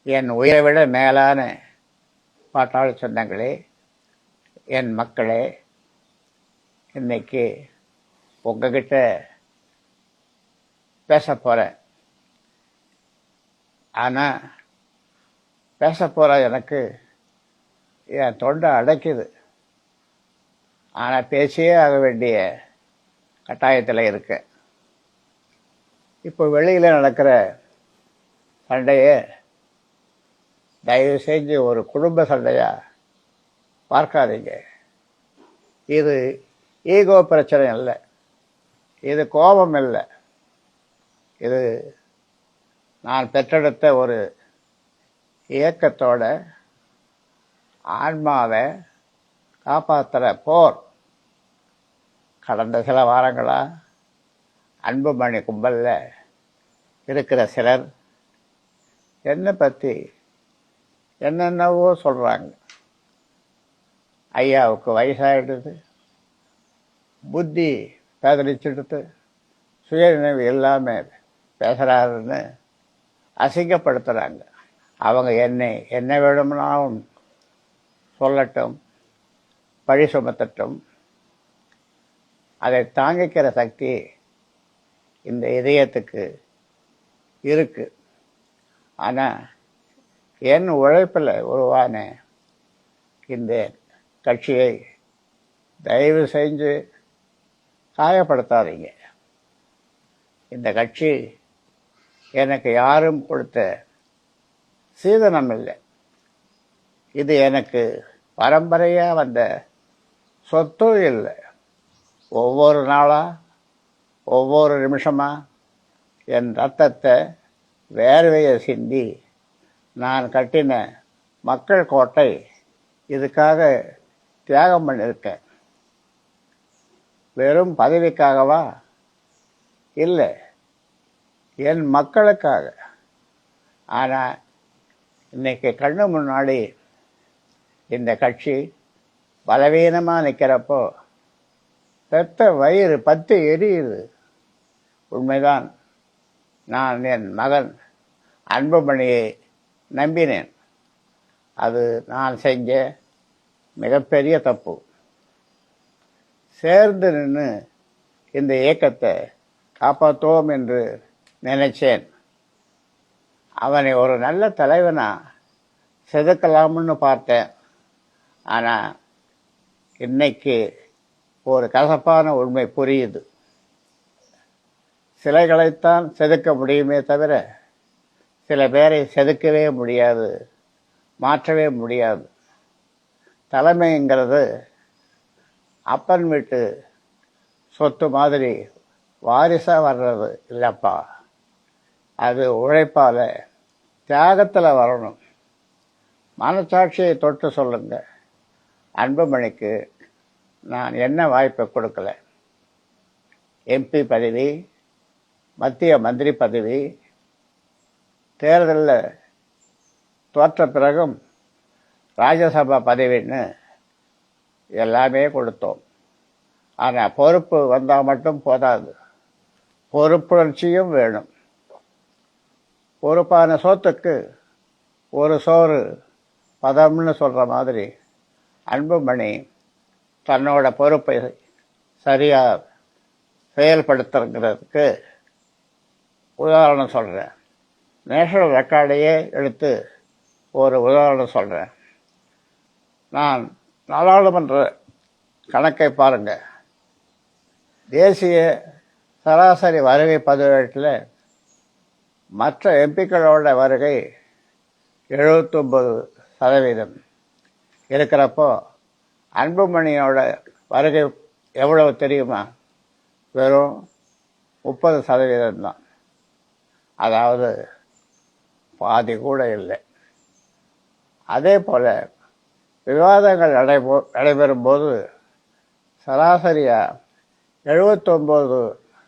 என் உயிரை விட மேலான பாட்டாளி சொந்தங்களே, என் மக்களே, இன்னைக்கு உங்ககிட்ட பேச போகிறேன். ஆனால் பேச போகிற எனக்கு என் தொண்டை அடைக்குது. ஆனால் பேசியே ஆக வேண்டிய கட்டாயத்தில் இருக்க. இப்போ வெளியில் நடக்கிற சண்டையை தயவு செஞ்சு ஒரு குடும்ப சண்டையாக பார்க்காதீங்க. இது ஈகோ பிரச்சனை இல்லை, இது கோபம் இல்லை, இது நான் பெற்றெடுத்த ஒரு இயக்கத்தோட ஆன்மாவை காப்பாற்றுற போர். கடந்த சில வாரங்களாக அன்புமணி கும்பலில் இருக்கிற சிலர் என்னை பற்றி என்னென்னவோ சொல்கிறாங்க. ஐயாவுக்கு வயசாகிடுது, புத்தி பேதலிச்சுடுத்து, சுயநினைவு இல்லாமல் பேசுகிறாருன்னு அசிங்கப்படுத்துகிறாங்க. அவங்க என்ன வேணும்னாலும் சொல்லட்டும், பழி சுமத்தட்டும். அதை தாங்கிக்கிற சக்தி இந்த இதயத்துக்கு இருக்கு. ஆனால் என் உழைப்பில் உருவான இந்த கட்சியை தயவு செஞ்சு காயப்படுத்தாதீங்க. இந்த கட்சி எனக்கு யாரும் கொடுத்த சீதனம் இல்லை. இது எனக்கு பரம்பரையாக வந்த சொத்தும் இல்லை. ஒவ்வொரு நாளாக, ஒவ்வொரு நிமிஷமாக என் ரத்தத்தை வேர்வையை சிந்தி நான் கட்டின மக்கள் கோட்டை இதுக்காக தியாகம் பண்ணியிருக்கேன். வெறும் பதவிக்காகவா? இல்லை, என் மக்களுக்காக. ஆனால் இன்னைக்கு கண்ணு முன்னாடி இந்த கட்சி பலவீனமாக நிற்கிறப்போ பெத்த வயிறு பத்து எரியுது. உண்மைதான், நான் என் மகன் அன்புமணியை நம்பினேன். அது நான் செஞ்ச மிகப்பெரிய தப்பு. சேர்ந்து நின்று இந்த இயக்கத்தை காப்பாற்றுவோம் என்று நினைச்சேன். அவனை ஒரு நல்ல தலைவனா செதுக்கலாம்னு பார்த்தேன். ஆனால் இன்னைக்கு ஒரு கசப்பான உண்மை புரியுது. சிலைகளைத்தான் செதுக்க முடியுமே தவிர சில பேரை செதுக்கவே முடியாது, மாற்றவே முடியாது. தலைமைங்கிறது அப்பன் வீட்டு சொத்து மாதிரி வாரிசாக வர்றது இல்லைப்பா. அது உழைப்பால், தியாகத்தில் வரணும். மனசாட்சியை தொட்டு சொல்லுங்க, அன்புமணிக்கு நான் என்ன வாய்ப்பை கொடுக்கல? எம்பி பதவி, மத்திய மந்திரி பதவி, தேர்தலில் தோற்ற பிறகும் ராஜ்யசபா பதவின்னு எல்லாமே கொடுத்தோம். ஆனால் பொறுப்பு வந்தால் மட்டும் போதாது, பொறுப்புணர்ச்சியும் வேணும். பொறுப்பான சோத்துக்கு ஒரு சோறு பதம்னு சொல்கிற மாதிரி அன்புமணி தன்னோட பொறுப்பை சரியாக செயல்படுத்துறதுக்கு உதாரணம் சொல்கிறேன். நேஷனல் ரெக்கார்டையே எடுத்து ஒரு உதாரணம் சொல்கிறேன். நான் நாடாளுமன்ற கணக்கை பாருங்க. தேசிய சராசரி வருகை பதிவேட்டில் மற்ற எம்பிக்களோட வருகை 79% இருக்கிறப்போ அன்புமணியோட வருகை எவ்வளவு தெரியுமா? வெறும் 30% தான். அதாவது பாதி கூட இல்லை. அதே போல் விவாதங்கள் நடைபெறும் போது சராசரியாக 79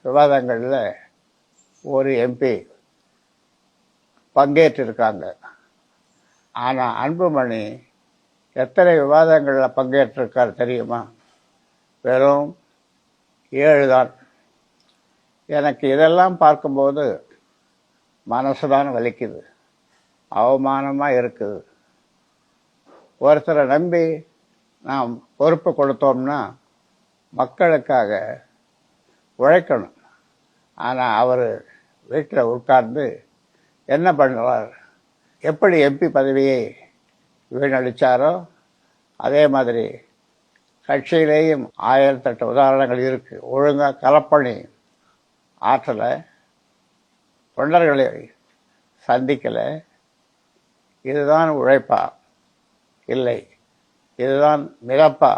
விவாதங்களில் ஒரு எம்பி பங்கேற்றிருக்காங்க. ஆனால் அன்புமணி எத்தனை விவாதங்களில் பங்கேற்றிருக்கார் தெரியுமா? வெறும் 7 தான். எனக்கு இதெல்லாம் பார்க்கும்போது மனசுதான் வலிக்குது. அவமானமாக இருக்குது. ஒருத்தரை நம்பி நாம் பொறுப்பு கொடுத்தோம்னா மக்களுக்காக உழைக்கணும். ஆனால் அவர் வீட்டில் உட்கார்ந்து என்ன பண்ணுவார்? எப்படி எம்பி பதவியை வீணடித்தாரோ அதே மாதிரி கட்சியிலேயும் 1008 உதாரணங்கள் இருக்கு. ஒழுங்காக கலப்பணி ஆற்றலை, தொண்டர்களை சந்திக்கலை. இதுதான் உழைப்பா? இல்லை, இதுதான் மிதப்பா?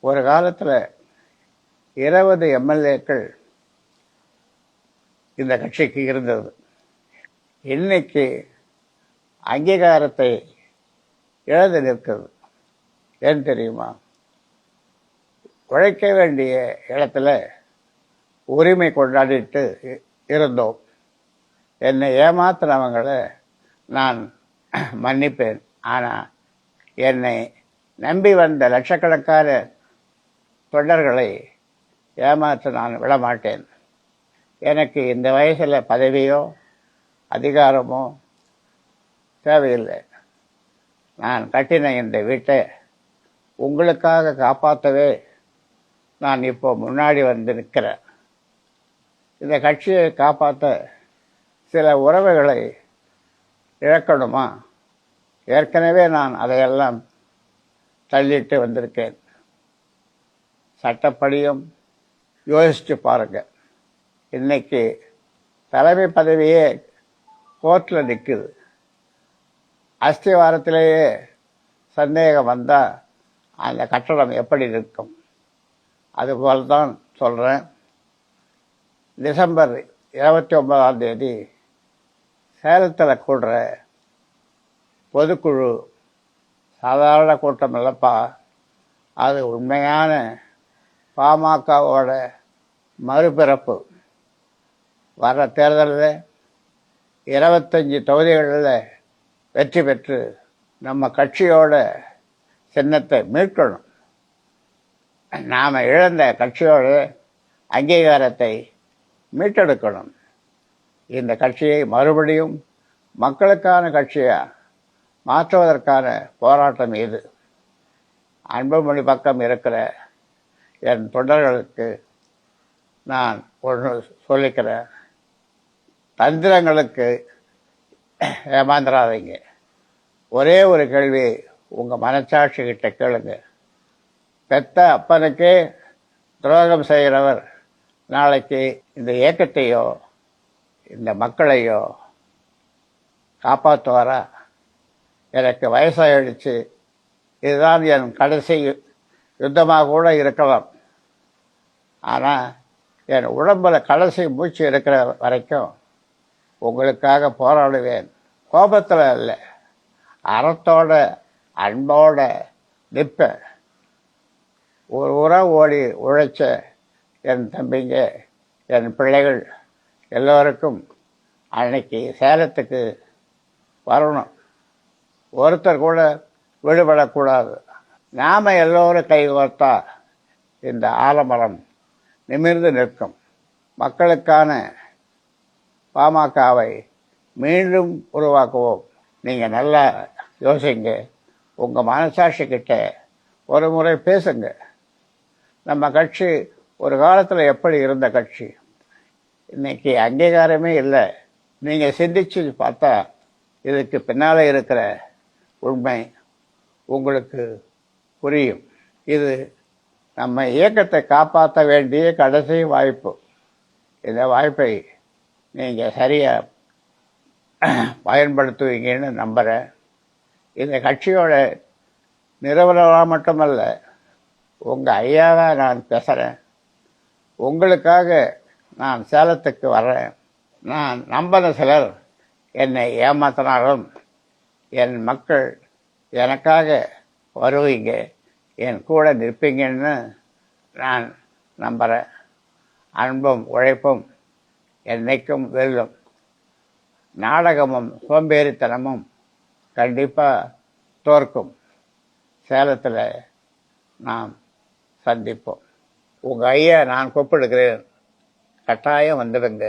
ஒரு காலத்தில் 20 எம்எல்ஏக்கள் இந்த கட்சிக்கு இருந்தது. இன்னைக்கு அங்கீகாரத்தை இழந்து நிற்கிறது. ஏன் தெரியுமா? உழைக்க வேண்டிய இடத்துல உரிமை கொண்டாடிட்டு இருந்தோம். என்னை ஏமாத்தினவங்களை நான் மன்னிப்பேன். ஆனால் என்னை நம்பி வந்த லட்சக்கணக்கான தொண்டர்களை ஏமாற்ற நான் விடமாட்டேன். எனக்கு இந்த வயசில் பதவியோ அதிகாரமோ தேவையில்லை. நான் கட்டின இந்த வீட்டை உங்களுக்காக காப்பாற்றவே நான் இப்போ முன்னாடி வந்து நிற்கிறேன். இந்த கட்சியை காப்பாற்ற சில உறவுகளை இழக்கணுமா? ஏற்கனவே நான் அதையெல்லாம் தள்ளிட்டு வந்திருக்கேன். சட்டப்படியும் யோசித்து பாருங்க. இன்னைக்கு தலைமை பதவியே கோர்ட்டில் நிற்குது. அஸ்திவாரத்திலேயே சந்தேகம் வந்தால் அந்த கட்டடம் எப்படி நிற்கும்? அதுபோல் தான் சொல்கிறேன். டிசம்பர் 29ஆம் தேதி சேலத்தில் கூடுற பொதுக்குழு சாதாரண கூட்டம் இல்லைப்பா. அது உண்மையான பாமகவோட மறுபிறப்பு. வர தேர்தலில் 25 தொகுதிகளில் வெற்றி பெற்று நம்ம கட்சியோட சின்னத்தை மீட்கணும். நாம் இழந்த கட்சியோட அங்கீகாரத்தை மீட்டெடுக்கணும். இந்த கட்சியை மறுபடியும் மக்களுக்கான கட்சியாக மாற்றுவதற்கான போராட்டம் இது. அன்புமணி பக்கம் இருக்கிற என் தொண்டர்களுக்கு நான் ஒன்று சொல்லிக்கிறேன். தந்திரங்களுக்கு ஏமாந்துடாதீங்க. ஒரே ஒரு கேள்வி உங்கள் மனச்சாட்சி கிட்ட கேளுங்க. பெத்த அப்பனுக்கே துரோகம் செய்கிறவர் நாளைக்கு இந்த இயக்கத்தையோ இந்த மக்களையோ காப்பாற்றுவாரா? எனக்கு வயசாகிடுச்சு, இதுதான் என் கடைசி யுத்தமாக கூட இருக்கலாம். ஆனால் என் உடம்புல கடைசி மூச்சு இருக்கிற வரைக்கும் உங்களுக்காக போராடுவேன். கோபத்தில் இல்லை, அறத்தோட அன்போட நிற்பேன். ஒரு உரம் ஓடி உழைச்ச என் தம்பிங்க, என் பிள்ளைகள் எல்லோருக்கும் அன்னைக்கு சேலத்துக்கு வரணும். ஒருத்தர் கூட விடுபடக்கூடாது. நாம் எல்லோரும் கை கோர்த்தா இந்த ஆலமரம் நிமிர்ந்து நிற்கும். மக்களுக்கான பாமகவை மீண்டும் உருவாக்குவோம். நீங்கள் நல்லா யோசிங்க. உங்கள் மனசாட்சி கிட்ட ஒரு முறை பேசுங்க. நம்ம கட்சி ஒரு காலத்தில் எப்படி இருந்த கட்சி, இன்னைக்கு அங்கீகாரமே இல்லை. நீங்கள் சிந்திச்சு பார்த்தா இதுக்கு பின்னால் இருக்கிற உண்மை உங்களுக்கு புரியும். இது நம்ம இயக்கத்தை காப்பாற்ற வேண்டிய கடைசி வாய்ப்பு. இந்த வாய்ப்பை நீங்கள் சரியாக பயன்படுத்துவீங்கன்னு நம்புகிறேன். இந்த கட்சியோட நிறுவனராக மட்டுமல்ல, உங்கள் ஐயாவாக நான் பேசுகிறேன். உங்களுக்காக நான் சேலத்துக்கு வர்றேன். நான் நம்பின சிலர் என்னை ஏமாத்தினாலும் என் மக்கள் எனக்காக வருவீங்க, என் கூட நிற்பீங்கன்னு நான் நம்புகிறேன். அன்பும் உழைப்பும் என்னைக்கும் வெல்லும். நாடகமும் சோம்பேறித்தனமும் கண்டிப்பாக தோற்கும். சேலத்தில் நாம் சந்திப்போம். உங்கள் ஐயா நான் கூப்பிடுகிறேன். கட்டாயம் வந்துடுங்க.